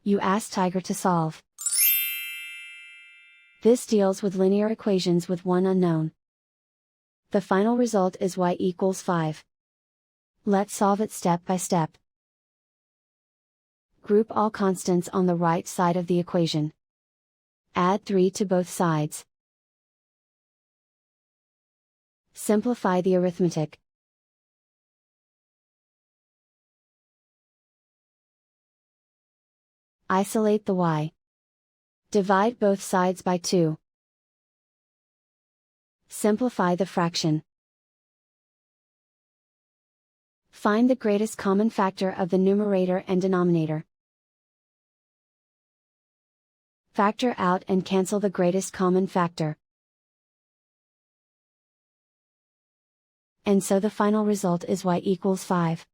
You ask Tiger to solve. This deals with linear equations with one unknown. The final result is y equals 5. Let's solve it step by step. Group all constants on the right side of the equation. Add 3 to both sides. Simplify the arithmetic. Isolate the y. Divide both sides by 2. Simplify the fraction. Find the greatest common factor of the numerator and denominator. Factor out and cancel the greatest common factor. And so the final result is y equals 5.